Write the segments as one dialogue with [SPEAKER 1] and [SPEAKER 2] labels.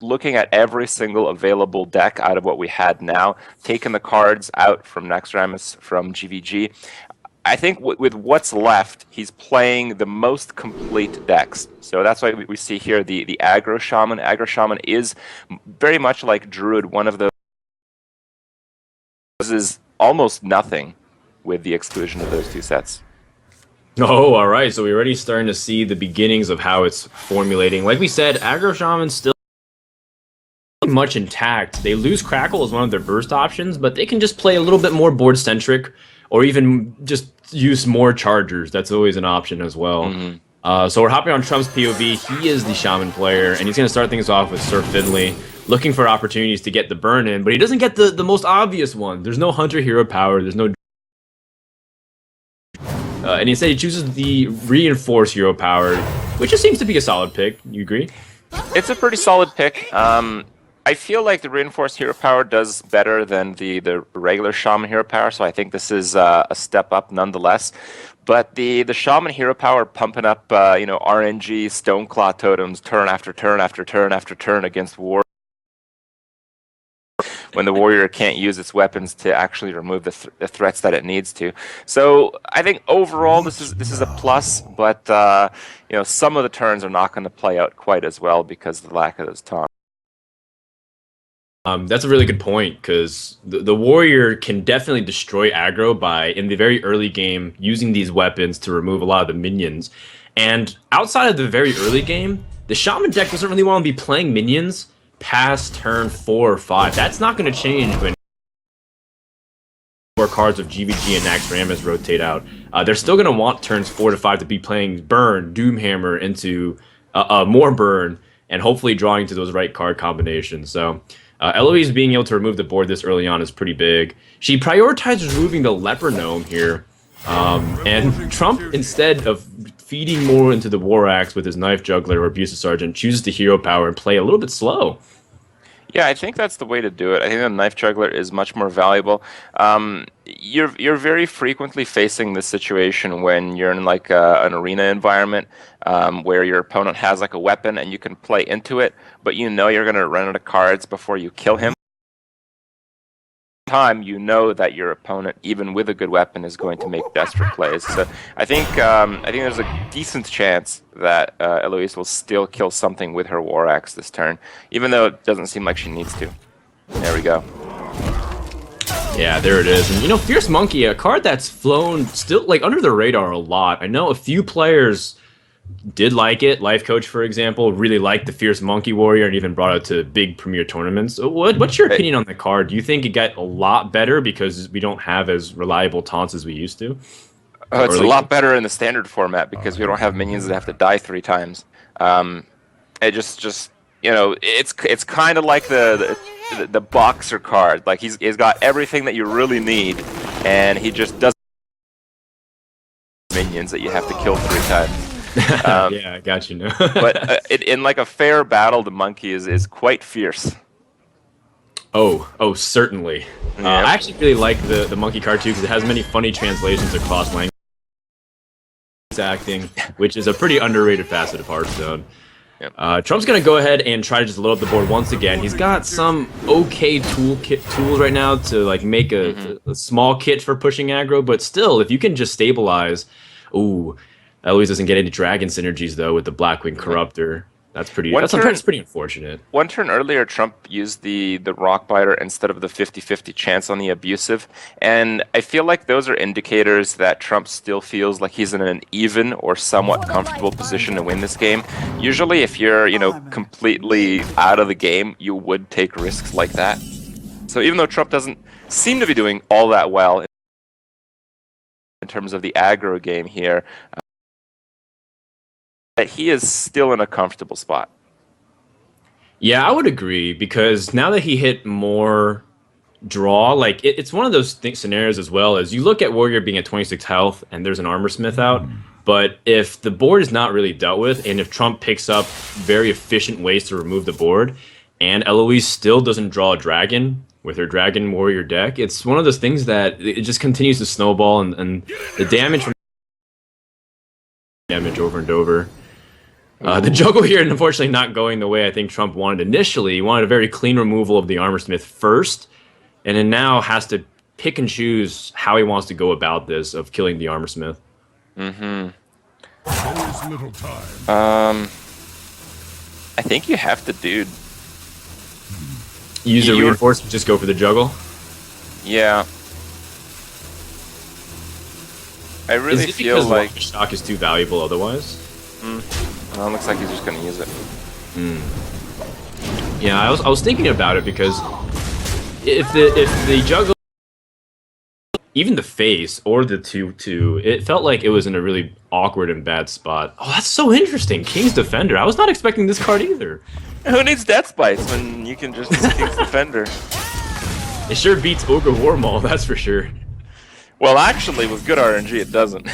[SPEAKER 1] looking at every single available deck out of what we had now, taking the cards out from Naxxramas, from GvG. I think with what's left, he's playing the most complete decks. So that's why we see here the aggro shaman. Aggro shaman is very much like druid, one of those is almost nothing with the exclusion of those two sets.
[SPEAKER 2] Oh, all right. So we're already starting to see the beginnings of how it's formulating. Like we said, aggro shaman's still much intact. They lose Crackle as one of their burst options, but they can just play a little bit more board centric, or even just use more chargers. That's always an option as well. So we're hopping on Trump's POV. He is the shaman player, and he's going to start things off with Sir Fiddly, looking for opportunities to get the burn in, but he doesn't get the most obvious one. There's no Hunter hero power. There's no and instead he chooses the Reinforce hero power, which just seems to be a solid pick. You agree?
[SPEAKER 1] It's a pretty solid pick. I feel like the Reinforced hero power does better than the regular Shaman hero power, so I think this is a step up nonetheless. But the Shaman hero power pumping up, RNG, Stoneclaw totems, turn after turn after turn after turn against war. When the warrior can't use its weapons to actually remove the threats that it needs to. So I think overall this is a plus, but some of the turns are not going to play out quite as well because of the lack of those taunts.
[SPEAKER 2] That's a really good point, because the warrior can definitely destroy aggro by, in the very early game, using these weapons to remove a lot of the minions. And outside of the very early game, the shaman deck doesn't really want to be playing minions past turn 4 or 5. That's not going to change when more cards of GvG and Naxxramas rotate out. They're still going to want turns 4 to 5 to be playing Burn, Doomhammer into more Burn, and hopefully drawing to those right card combinations. So Eloise being able to remove the board this early on is pretty big. She prioritizes removing the Leper Gnome here, and Trump, instead of feeding more into the War Axe with his Knife Juggler or Abusive Sergeant, chooses the hero power and play a little bit slow.
[SPEAKER 1] Yeah, I think that's the way to do it. I think the Knife Juggler is much more valuable. You're very frequently facing this situation when you're in like an arena environment where your opponent has like a weapon and you can play into it, but you know you're going to run out of cards before you kill him. Time you know that your opponent, even with a good weapon, is going to make desperate plays. So I think there's a decent chance that Eloise will still kill something with her War Axe this turn, even though it doesn't seem like she needs to. There we go.
[SPEAKER 2] Yeah, there it is. And Fierce Monkey, a card that's flown still like under the radar a lot. I know a few players did like it. Life Coach, for example, really liked the Fierce Monkey Warrior and even brought it to big premier tournaments. What's your opinion on the card? Do you think it got a lot better because we don't have as reliable taunts as we used to?
[SPEAKER 1] It's a lot better in the standard format because we don't have minions that have to die 3 times. It just it's kind of like the boxer card. Like he's got everything that you really need, and he just doesn't minions that you have to kill 3 times.
[SPEAKER 2] Yeah, I got you.
[SPEAKER 1] But in like a fair battle, the monkey is quite fierce.
[SPEAKER 2] Oh, certainly.
[SPEAKER 1] Yep.
[SPEAKER 2] I actually really like the monkey card too because it has many funny translations across languages. Acting, which is a pretty underrated facet of Hearthstone. Yep. Trump's gonna go ahead and try to just load up the board once again. He's got some okay tools right now to like make a small kit for pushing aggro, but still, if you can just stabilize. Ooh, Eloise doesn't get any dragon synergies though with the Blackwing Corruptor. That's pretty unfortunate.
[SPEAKER 1] One turn earlier, Trump used the Rockbiter instead of the 50-50 chance on the Abusive, and I feel like those are indicators that Trump still feels like he's in an even or somewhat comfortable position to win this game. Usually, if you're completely out of the game, you would take risks like that. So even though Trump doesn't seem to be doing all that well in terms of the aggro game here, that he is still in a comfortable spot.
[SPEAKER 2] Yeah, I would agree, because now that he hit more draw, like it's one of those scenarios as well, as you look at Warrior being at 26 health and there's an Armor Smith out, but if the board is not really dealt with, and if Trump picks up very efficient ways to remove the board, and Eloise still doesn't draw a dragon with her Dragon Warrior deck, it's one of those things that it just continues to snowball, and the damage from damage over and over. The juggle here, unfortunately, not going the way I think Trump wanted initially. He wanted a very clean removal of the Armor Smith first, and then now has to pick and choose how he wants to go about this of killing the Armor Smith.
[SPEAKER 1] Mm-hmm.
[SPEAKER 3] There is little time.
[SPEAKER 1] I think you have to, dude.
[SPEAKER 2] Use the reinforcement, just go for the juggle.
[SPEAKER 1] Yeah. I really
[SPEAKER 2] Is it
[SPEAKER 1] feel
[SPEAKER 2] because
[SPEAKER 1] like
[SPEAKER 2] shock is too valuable otherwise?
[SPEAKER 1] Well, it looks like he's just gonna use it.
[SPEAKER 2] Yeah, I was thinking about it because if the juggle, even the face or the 2/2, it felt like it was in a really awkward and bad spot. Oh, that's so interesting. King's Defender. I was not expecting this card either.
[SPEAKER 1] Who needs Death Bites when you can just use King's Defender?
[SPEAKER 2] It sure beats Ogre Warmaul, that's for sure.
[SPEAKER 1] Well, actually, with good RNG, it doesn't.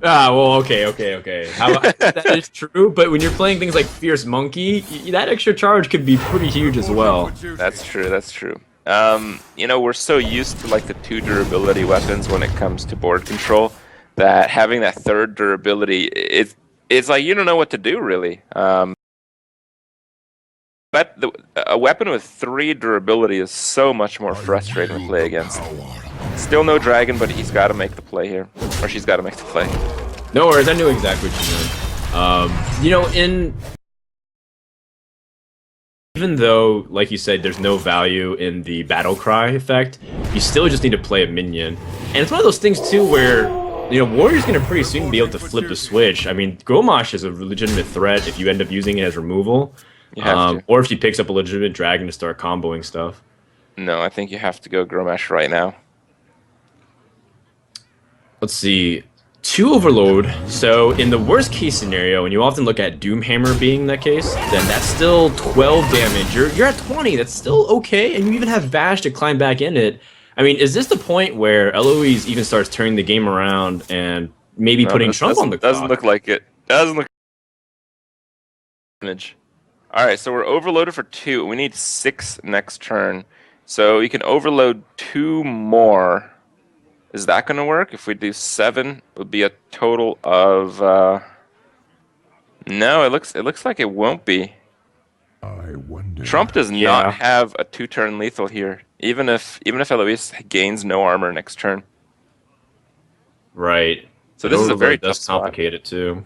[SPEAKER 2] Ah, well, okay. That is true, but when you're playing things like Fierce Monkey, that extra charge could be pretty huge as well.
[SPEAKER 1] That's true. That's true. You know, we're so used to like the 2 durability weapons when it comes to board control that having that 3rd durability, it's like you don't know what to do really. But a weapon with 3 durability is so much more frustrating to play against. Still no dragon, but he's got to make the play here, or she's got to make the play.
[SPEAKER 2] No worries, I knew exactly what you meant. You know, even though, like you said, there's no value in the battle cry effect, you still just need to play a minion. And it's one of those things too where, you know, Warrior's gonna pretty soon be able to flip the switch. I mean, Gromash is a legitimate threat if you end up using it as removal.
[SPEAKER 1] You have to.
[SPEAKER 2] Or if she picks up a legitimate dragon to start comboing stuff.
[SPEAKER 1] No, I think you have to go Gromash right now.
[SPEAKER 2] Let's see. 2 Overload. So in the worst case scenario, and you often look at Doomhammer being that case, then that's still 12 damage. You're at 20. That's still okay, and you even have Bash to climb back in it. I mean, is this the point where Eloise even starts turning the game around and maybe putting Trump on the clock?
[SPEAKER 1] Doesn't look like it. Doesn't look damage. All right, so we're overloaded for 2. We need 6 next turn. So you can overload 2 more. Is that going to work? If we do 7, it would be a total of. No, it looks like it won't be.
[SPEAKER 3] I wonder.
[SPEAKER 1] Trump does not have a 2-turn lethal here, even if Eloise gains no armor next turn.
[SPEAKER 2] Right.
[SPEAKER 1] So this is a very tough
[SPEAKER 2] does complicate it too.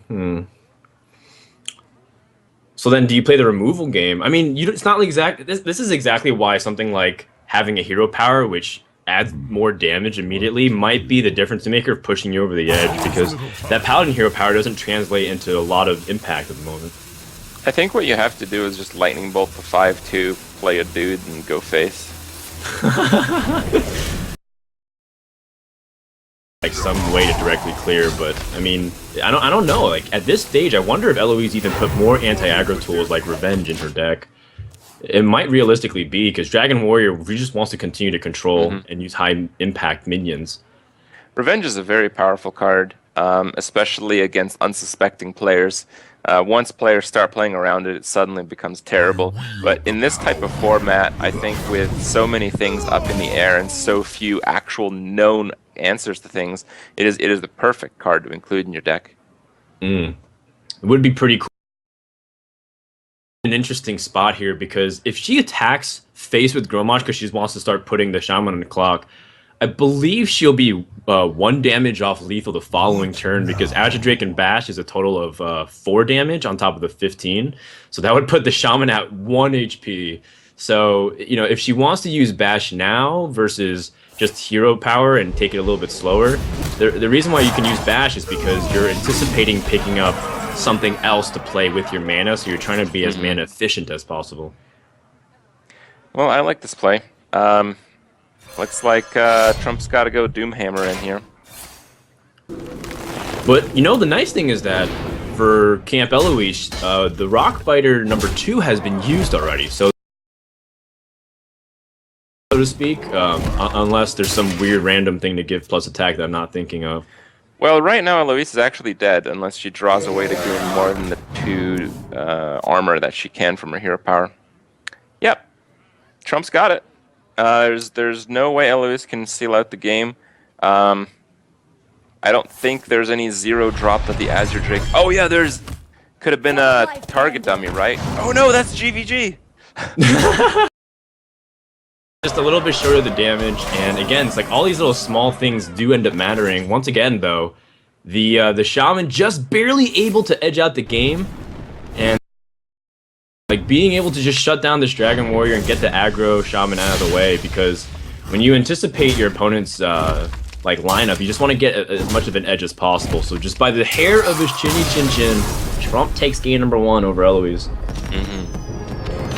[SPEAKER 2] So then, do you play the removal game? I mean, it's not exact. This is exactly why something like having a hero power, which adds more damage immediately, might be the difference maker of pushing you over the edge, because that Paladin hero power doesn't translate into a lot of impact at the moment.
[SPEAKER 1] I think what you have to do is just lightning bolt the 5/2, play a dude, and go face.
[SPEAKER 2] Like some way to directly clear, but I mean, I don't know. Like at this stage, I wonder if Eloise even put more anti-aggro tools like Revenge in her deck. It might realistically be, because Dragon Warrior really just wants to continue to control and use high impact minions.
[SPEAKER 1] Revenge is a very powerful card, especially against unsuspecting players. Once players start playing around it, it suddenly becomes terrible. But in this type of format, I think with so many things up in the air and so few actual known answers to things, it is the perfect card to include in your deck.
[SPEAKER 2] It would be pretty cool. An interesting spot here, because if she attacks face with Gromash because she wants to start putting the Shaman on the clock, I believe she'll be 1 damage off lethal the following turn, because Azure Drake and Bash is a total of 4 damage on top of the 15. So that would put the Shaman at 1 HP. So, you know, if she wants to use Bash now versus just hero power and take it a little bit slower, the reason why you can use Bash is because you're anticipating picking up something else to play with your mana, so you're trying to be as mana efficient as possible.
[SPEAKER 1] Well, I like this play. Looks like Trump's got to go Doomhammer in here.
[SPEAKER 2] But, you know, the nice thing is that for Camp Eloise, the Rockbiter #2 has been used already, so to speak, unless there's some weird random thing to give plus attack that I'm not thinking of.
[SPEAKER 1] Well, right now Eloise is actually dead, unless she draws a way to gain more than the 2 armor that she can from her hero power. Yep, Trump's got it. There's no way Eloise can seal out the game. I don't think there's any 0 drop of the Azure Drake. Oh yeah, there's Could have been a target dummy, right? Oh no, that's GvG!
[SPEAKER 2] Just a little bit short of the damage, and again, it's like all these little small things do end up mattering. Once again, though, the Shaman just barely able to edge out the game, and like being able to just shut down this Dragon Warrior and get the aggro Shaman out of the way, because when you anticipate your opponent's like lineup, you just want to get as much of an edge as possible. So just by the hair of his chinny chin chin, Trump takes game number 1 over Eloise.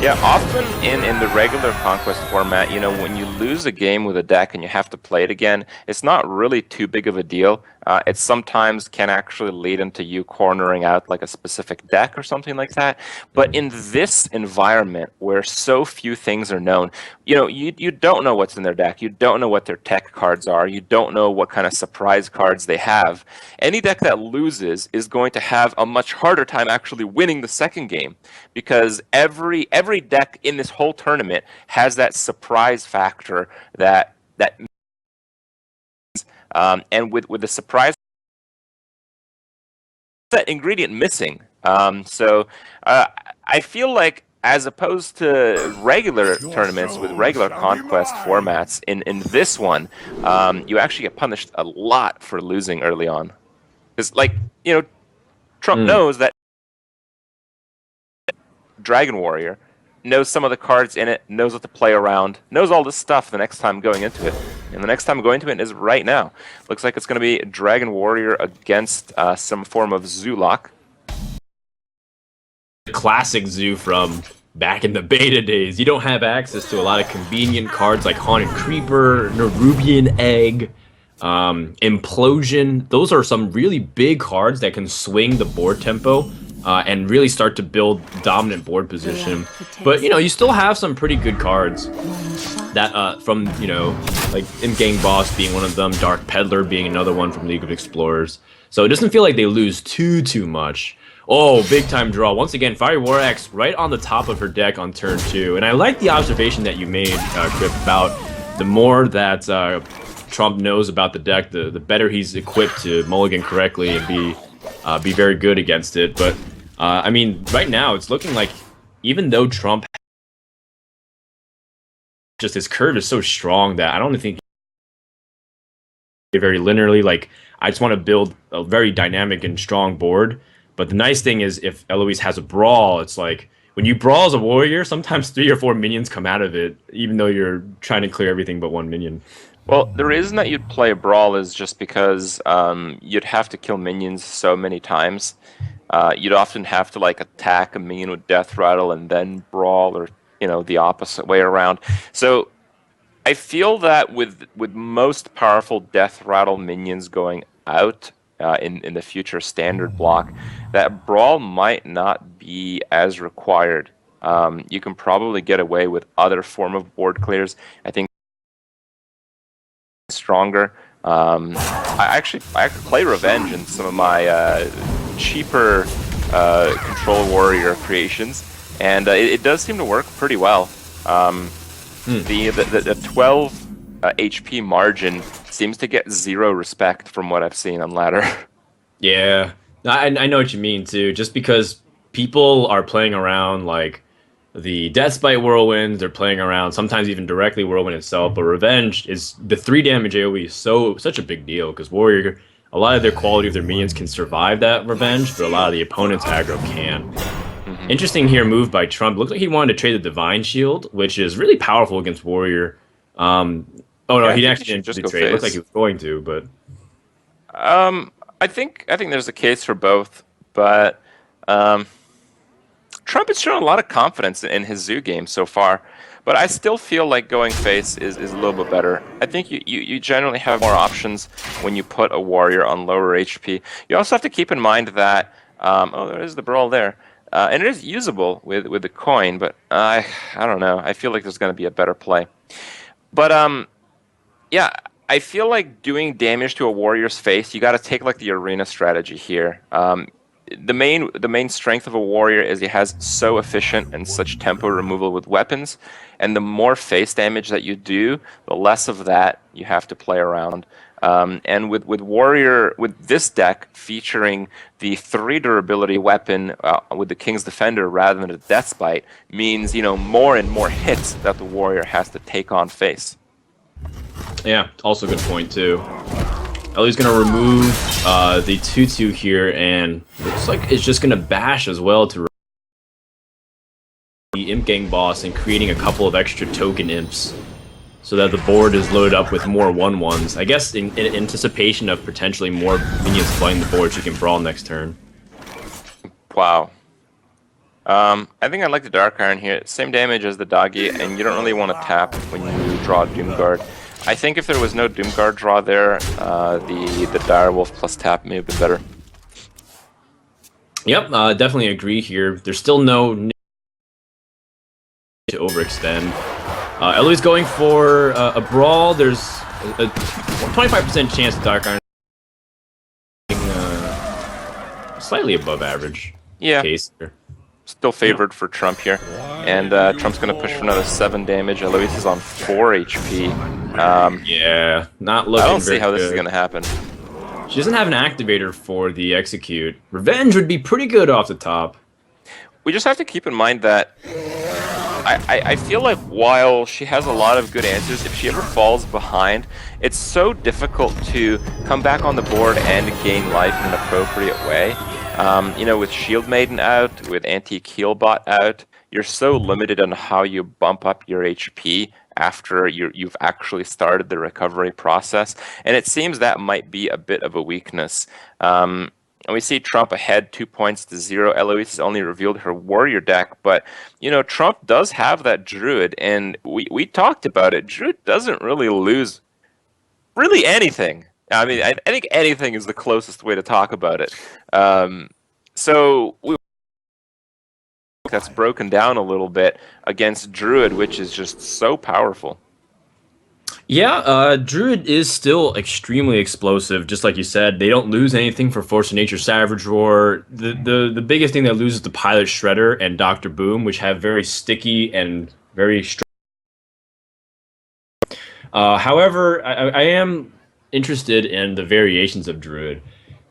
[SPEAKER 1] Yeah, often in the regular Conquest format, you know, when you lose a game with a deck and you have to play it again, it's not really too big of a deal. It sometimes can actually lead into you cornering out like a specific deck or something like that. But in this environment where so few things are known, you know, you don't know what's in their deck. You don't know what their tech cards are. You don't know what kind of surprise cards they have. Any deck that loses is going to have a much harder time actually winning the second game, because every deck in this whole tournament has that surprise factor that and with the surprise, that ingredient missing. I feel like, as opposed to regular tournaments with regular Conquest formats, in this one, you actually get punished a lot for losing early on. Because, like, you know, Trump knows that Dragon Warrior knows some of the cards in it, knows what to play around, knows all this stuff the next time going into it. And the next time going into it is right now. Looks like it's going to be Dragon Warrior against some form of Zulok.
[SPEAKER 2] The classic Zoo from back in the beta days. You don't have access to a lot of convenient cards like Haunted Creeper, Nerubian Egg, Implosion. Those are some really big cards that can swing the board tempo and really start to build dominant board position. But, you know, you still have some pretty good cards that from, you know, like In-Gang Boss being one of them, Dark Peddler being another one from League of Explorers. So it doesn't feel like they lose too much. Oh, big time draw. Once again, Fiery War Axe right on the top of her deck on turn 2. And I like the observation that you made, Crip, about the more that Trump knows about the deck, the better he's equipped to mulligan correctly and be very good against it. But I mean, right now it's looking like, even though Trump, just his curve is so strong that I don't think very linearly. Like, I just want to build a very dynamic and strong board. But the nice thing is, if Eloise has a brawl, it's like when you brawl as a warrior, sometimes 3 or 4 minions come out of it, even though you're trying to clear everything but 1 minion.
[SPEAKER 1] Well, the reason that you'd play a brawl is just because you'd have to kill minions so many times. You'd often have to like attack a minion with Death Rattle and then brawl, or, you know, the opposite way around. So I feel that with most powerful Death Rattle minions going out in the future standard block, that brawl might not be as required. You can probably get away with other form of board clears. I think stronger. I could play Revenge in some of my cheaper Control Warrior creations, and it does seem to work pretty well. The 12 HP margin seems to get 0 respect from what I've seen on ladder.
[SPEAKER 2] Yeah, I know what you mean too. Just because people are playing around like the Deathbite Whirlwind, they're playing around sometimes even directly Whirlwind itself. But Revenge is the 3 damage AoE is such a big deal, because Warrior, a lot of their quality of their minions can survive that Revenge, but a lot of the opponent's aggro can. Interesting here move by Trump. Looks like he wanted to trade the Divine Shield, which is really powerful against Warrior. Oh no,
[SPEAKER 1] Yeah,
[SPEAKER 2] he actually didn't just trade. It looked like he was going to, but
[SPEAKER 1] I think there's a case for both, but Trump has shown a lot of confidence in his Zoo game so far. But I still feel like going face is a little bit better. I think you generally have more options when you put a warrior on lower HP. You also have to keep in mind that oh, there is the brawl there. And it is usable with the coin, but I don't know. I feel like there's going to be a better play. But yeah, I feel like doing damage to a warrior's face, you got to take like the arena strategy here. the main strength of a warrior is he has so efficient and such tempo removal with weapons, and the more face damage that you do, the less of that you have to play around. And with warrior, with this deck featuring the 3 durability weapon with the King's Defender rather than a Death's Bite, means more and more hits that the warrior has to take on face.
[SPEAKER 2] Yeah, also a good point too. Ellie's gonna remove the 2/2 here, and looks like it's just gonna bash as well to the Imp Gang boss and creating a couple of extra token imps, so that the board is loaded up with more 1/1s. I guess in anticipation of potentially more minions flooding the board, she can brawl next turn.
[SPEAKER 1] Wow. I think I like the Dark Iron here. Same damage as the Doggy, and you don't really want to tap when you draw Doomguard. I think if there was no Doomguard draw there, the Direwolf plus tap may have been better.
[SPEAKER 2] Yep, definitely agree here. There's still no need to overextend. Eloise going for a brawl. There's a 25% chance of Dark Iron slightly above average.
[SPEAKER 1] Yeah.
[SPEAKER 2] Case here.
[SPEAKER 1] Still favored for Trump here. And Trump's going to push for another 7 damage. Eloise is on 4 HP.
[SPEAKER 2] Yeah, not looking
[SPEAKER 1] I don't see
[SPEAKER 2] very
[SPEAKER 1] how this is
[SPEAKER 2] good.
[SPEAKER 1] going to happen.
[SPEAKER 2] She doesn't have an activator for the execute. Revenge would be pretty good off the top.
[SPEAKER 1] We just have to keep in mind that I feel like while she has a lot of good answers, if she ever falls behind, it's so difficult to come back on the board and gain life in an appropriate way. With Shield Maiden out, with Antique Healbot out, you're so limited on how you bump up your HP after you've actually started the recovery process, and it seems that might be a bit of a weakness. And we see Trump ahead 2 points to 0. Eloise has only revealed her warrior deck, but Trump does have that druid, and we talked about it. Druid doesn't really lose really anything. I mean, I think anything is the closest way to talk about it. So that's broken down a little bit against Druid, which is just so powerful.
[SPEAKER 2] Yeah, Druid is still extremely explosive, just like you said. They don't lose anything for Force of Nature Savage Roar. The biggest thing they lose is the Pilot Shredder and Dr. Boom, which have very sticky and very strong. However, I am interested in the variations of Druid.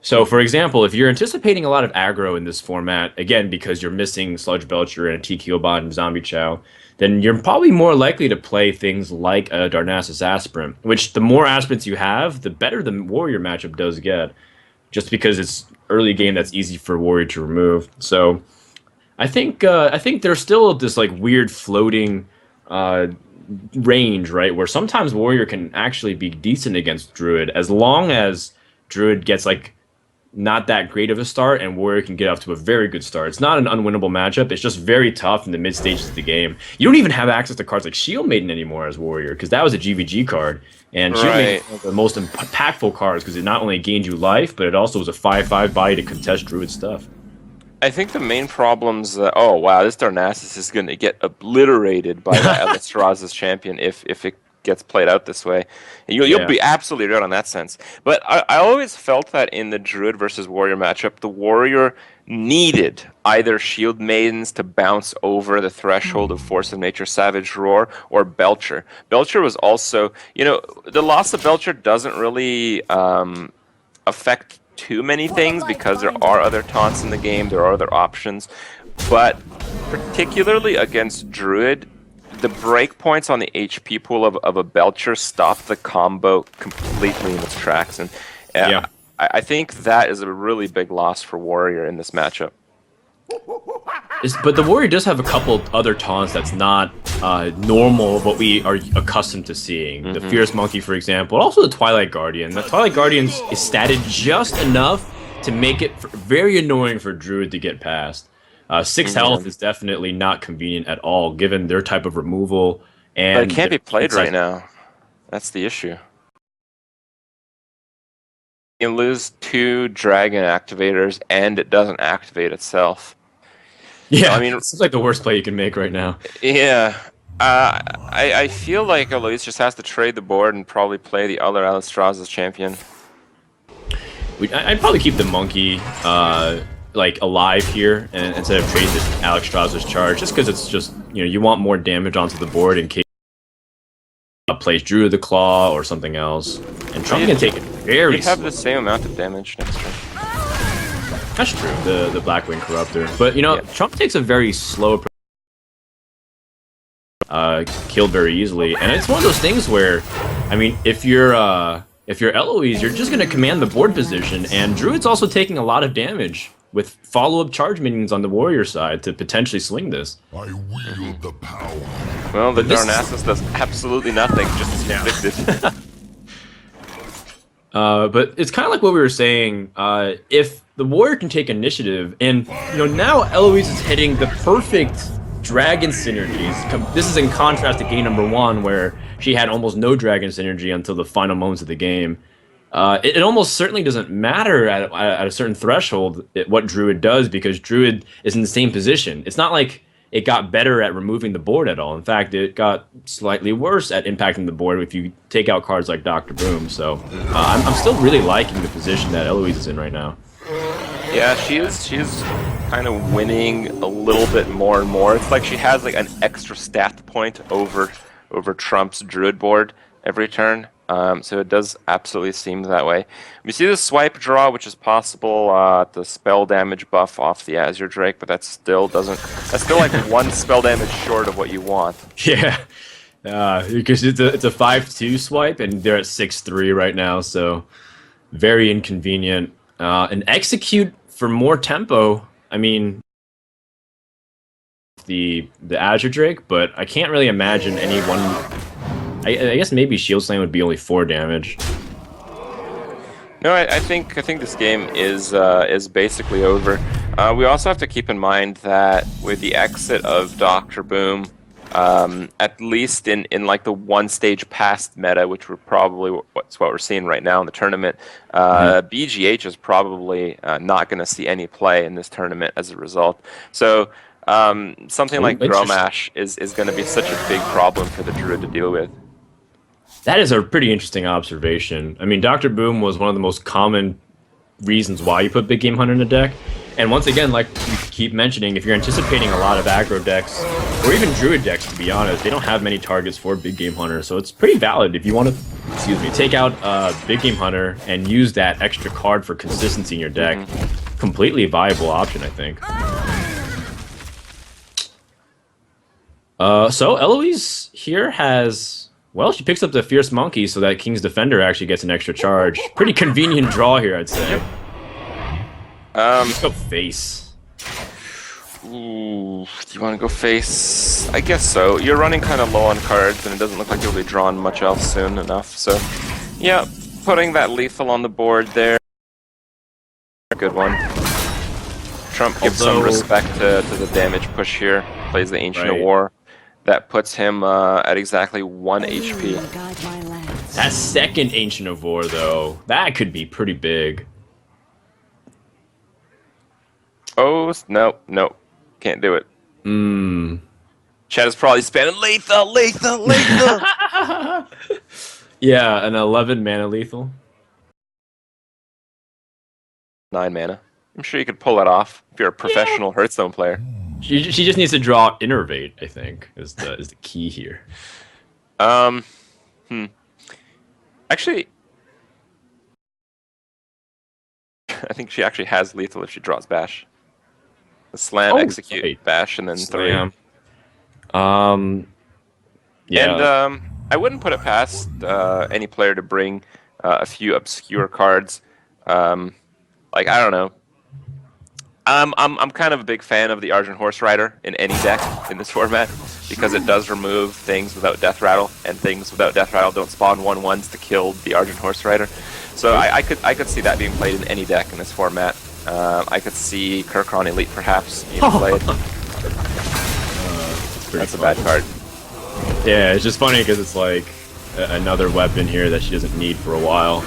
[SPEAKER 2] So, for example, if you're anticipating a lot of aggro in this format, again, because you're missing Sludge Belcher and Tekiobot and Zombie Chow, then you're probably more likely to play things like a Darnassus Aspirant, which the more aspirants you have, the better the Warrior matchup does get, just because it's early game that's easy for Warrior to remove. So, I think there's still this like weird floating range, right, where sometimes Warrior can actually be decent against Druid, as long as Druid gets like not that great of a start and Warrior can get off to a very good start. It's not an unwinnable matchup. It's just very tough in the mid stages of the game. You don't even have access to cards like Shield Maiden anymore as Warrior, because that was a GvG card, and Shield Maiden is one of the most impactful cards because it not only gained you life, but it also was a 5/5 body to contest Druid stuff.
[SPEAKER 1] I think the main problems. Oh wow, this Darnassus is going to get obliterated by the Eloise champion if it gets played out this way. You'll be absolutely right on that sense. But I always felt that in the Druid versus Warrior matchup, the Warrior needed either Shield Maidens to bounce over the threshold of Force of Nature Savage Roar or Belcher. Belcher was also, the loss of Belcher doesn't really affect too many things because there are other taunts in the game, there are other options, but particularly against Druid, the breakpoints on the HP pool of a Belcher stop the combo completely in its tracks, and I think that is a really big loss for Warrior in this matchup.
[SPEAKER 2] But the Warrior does have a couple other taunts that's not normal of what we are accustomed to seeing. The Fierce Monkey, for example, also the Twilight Guardian. The Twilight Guardian is statted just enough to make it very annoying for Druid to get past. 6 health is definitely not convenient at all, given their type of removal. And
[SPEAKER 1] but it can't be played right now. That's the issue. You lose 2 Dragon activators, and it doesn't activate itself.
[SPEAKER 2] Yeah, I mean, it's like the worst play you can make right now.
[SPEAKER 1] Yeah. I feel like Eloise just has to trade the board and probably play the other Eloise champion.
[SPEAKER 2] I'd probably keep the Monkey. like alive here, and instead of trading this Alex Strasser's charge, just because it's just you want more damage onto the board in case plays Druid the Claw or something else, and Trump can take it very.
[SPEAKER 1] You have the same amount of damage next turn.
[SPEAKER 2] That's true. The Blackwing Corruptor, but Trump takes a very slow approach. Killed very easily, and it's one of those things where, I mean, if you're Eloise, you're just gonna command the board position, and Druid's also taking a lot of damage with follow-up charge minions on the warrior side to potentially swing this.
[SPEAKER 3] I wield the power.
[SPEAKER 1] Well, the Darnassus does absolutely nothing, just as predicted.
[SPEAKER 2] But it's kind of like what we were saying. If the warrior can take initiative, and now Eloise is hitting the perfect dragon synergies. This is in contrast to game number 1, where she had almost no dragon synergy until the final moments of the game. It almost certainly doesn't matter at a certain threshold what Druid does, because Druid is in the same position. It's not like it got better at removing the board at all. In fact, it got slightly worse at impacting the board if you take out cards like Dr. Boom. So I'm still really liking the position that Eloise is in right now.
[SPEAKER 1] Yeah, she's kind of winning a little bit more and more. It's like she has like an extra stat point over Trump's Druid board every turn. So it does absolutely seem that way. We see the swipe draw, which is possible, the spell damage buff off the Azure Drake, but that still doesn't. That's still like 1 spell damage short of what you want.
[SPEAKER 2] Yeah, because it's a 5/2 swipe, and they're at 6/3 right now, so very inconvenient. And execute for more tempo. I mean, the Azure Drake, but I can't really imagine anyone. I guess maybe Shield Slam would be only 4 damage.
[SPEAKER 1] No, I think this game is basically over. We also have to keep in mind that with the exit of Dr. Boom, at least in like the 1 stage past meta, which we're probably what we're seeing right now in the tournament, BGH is probably not going to see any play in this tournament as a result. So something like Gromash is going to be such a big problem for the Druid to deal with.
[SPEAKER 2] That is a pretty interesting observation. I mean, Dr. Boom was one of the most common reasons why you put Big Game Hunter in a deck. And once again, like we keep mentioning, if you're anticipating a lot of aggro decks, or even Druid decks, to be honest, they don't have many targets for Big Game Hunter. So it's pretty valid if you want to, take out Big Game Hunter and use that extra card for consistency in your deck. Completely viable option, I think. So Eloise here has... Well, she picks up the Fierce Monkey so that King's Defender actually gets an extra charge. Pretty convenient draw here, I'd say. Let's go face.
[SPEAKER 1] Ooh, do you want to go face? I guess so. You're running kind of low on cards, and it doesn't look like you'll be drawing much else soon enough. So, yeah, putting that lethal on the board there. Good one. Trump gives some respect to the damage push here. Plays the Ancient of War. That puts him at exactly 1 HP.
[SPEAKER 2] That second Ancient of War, though, that could be pretty big.
[SPEAKER 1] Oh, no. Can't do it. Chad is probably spamming lethal.
[SPEAKER 2] Yeah, an 11 mana lethal.
[SPEAKER 1] 9 mana. I'm sure you could pull that off if you're a professional Hearthstone player.
[SPEAKER 2] She just needs to draw Innervate, I think, is the key here.
[SPEAKER 1] Actually, I think she actually has lethal if she draws Bash. The slam, execute, Bash, and then
[SPEAKER 2] Slam.
[SPEAKER 1] 3.
[SPEAKER 2] Yeah.
[SPEAKER 1] And I wouldn't put it past any player to bring a few obscure cards. Like, I don't know. I'm kind of a big fan of the Argent Horse Rider in any deck in this format, because it does remove things without Death Rattle, and things without Death Rattle don't spawn 1/1s to kill the Argent Horse Rider. So I could see that being played in any deck in this format. I could see Kurkron Elite perhaps being played. That's a bad card.
[SPEAKER 2] Yeah, it's just funny because it's like another weapon here that she doesn't need for a while.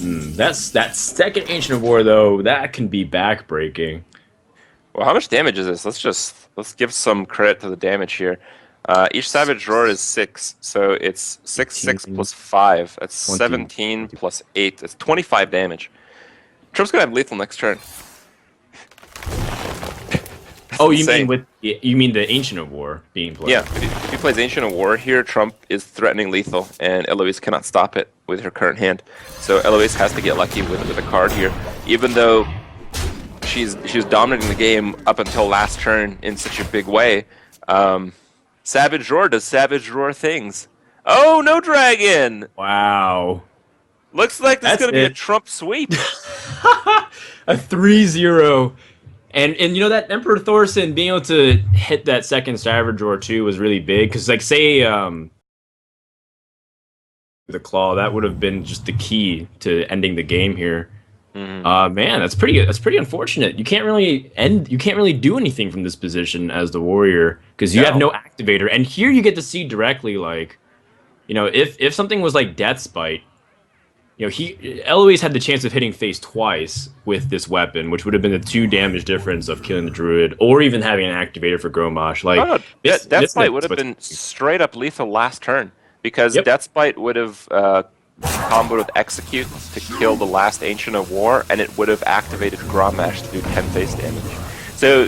[SPEAKER 2] That's that second Ancient of War, though, that can be backbreaking.
[SPEAKER 1] Well, how much damage is this? Let's give some credit to the damage here. Each Savage Roar is 6, so it's 6 plus 5. That's 17 plus 8. That's 25 damage. Trump's gonna have lethal next turn.
[SPEAKER 2] Oh,
[SPEAKER 1] insane.
[SPEAKER 2] you mean the Ancient of War being played?
[SPEAKER 1] Yeah, if he plays Ancient of War here, Trump is threatening lethal, and Eloise cannot stop it with her current hand. So Eloise has to get lucky with a card here, even though she was dominating the game up until last turn in such a big way. Savage Roar does Savage Roar things. Oh, no dragon!
[SPEAKER 2] Wow.
[SPEAKER 1] Looks like this is
[SPEAKER 2] That's
[SPEAKER 1] going to be a
[SPEAKER 2] it.
[SPEAKER 1] Trump sweep.
[SPEAKER 2] A 3-0. And you know that Emperor Thorson being able to hit that second Savage Roar too was really big because like say the claw that would have been just the key to ending the game here. Man, that's pretty unfortunate. You can't really do anything from this position as the warrior because you have no activator. And here you get to see directly like, you know, if something was like Death Spite, you know, Eloise had the chance of hitting face twice with this weapon, which would have been the 2 damage difference of killing the druid, or even having an activator for Grombash. Like,
[SPEAKER 1] Oh, no, Death Spite would have been straight up lethal last turn because Death Spite would have comboed with Execute to kill the last Ancient of War, and it would have activated Grombash to do 10 face damage. So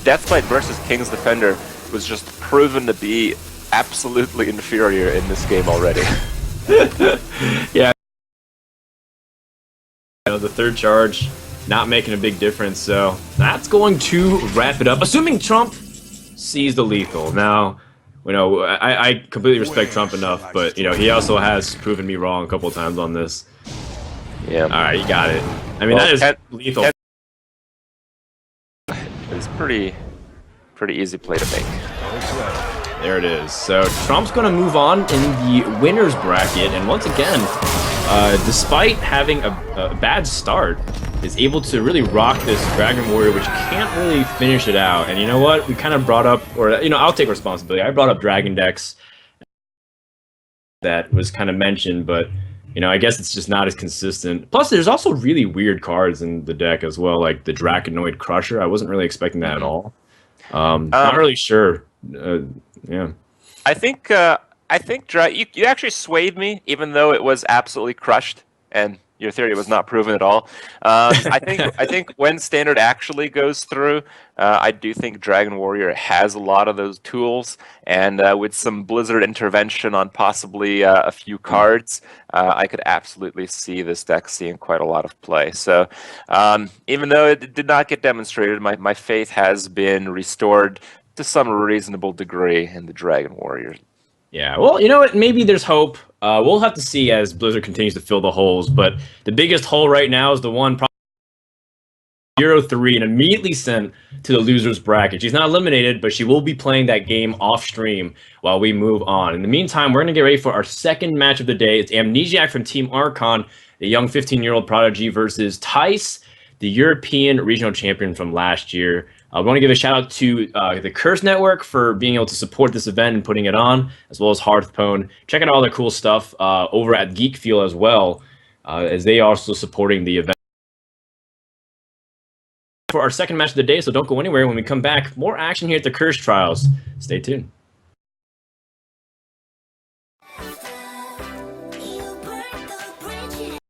[SPEAKER 1] Death Spite versus King's Defender was just proven to be absolutely inferior in this game already.
[SPEAKER 2] Yeah. You know, the third charge not making a big difference, so that's going to wrap it up. Assuming Trump sees the lethal. Now, you know, I completely respect Trump enough, but you know, he also has proven me wrong a couple of times on this.
[SPEAKER 1] Yeah.
[SPEAKER 2] All right, you got it. I mean, that is lethal.
[SPEAKER 1] It's pretty easy play to make.
[SPEAKER 2] There it is. So Trump's going to move on in the winner's bracket, and once again, despite having a bad start, is able to really rock this Dragon Warrior, which can't really finish it out. And you know what? We kind of brought up, or you know, I'll take responsibility. I brought up Dragon decks that was kind of mentioned, but you know, I guess it's just not as consistent. Plus, there's also really weird cards in the deck as well, like the Draconoid Crusher. I wasn't really expecting that at all. Not really sure. Yeah.
[SPEAKER 1] I think you actually swayed me, even though it was absolutely crushed, and your theory was not proven at all. I think when Standard actually goes through, I do think Dragon Warrior has a lot of those tools, and with some Blizzard intervention on possibly a few cards, I could absolutely see this deck seeing quite a lot of play. So even though it did not get demonstrated, my faith has been restored to some reasonable degree in the Dragon Warriors.
[SPEAKER 2] Yeah, well, you know what? Maybe there's hope. We'll have to see as Blizzard continues to fill the holes, but the biggest hole right now is the one 0-3 and immediately sent to the loser's bracket. She's not eliminated, but she will be playing that game off stream while we move on. In the meantime, we're going to get ready for our second match of the day. It's Amnesiac from Team Archon, the young 15-year-old prodigy, versus Tice, the European regional champion from last year. I want to give a shout out to the Curse Network for being able to support this event and putting it on, as well as Hearthpwn. Check out all the cool stuff over at Geek Fuel as well, as they are also supporting the event. For our second match of the day, so don't go anywhere. When we come back, more action here at the Curse Trials. Stay tuned.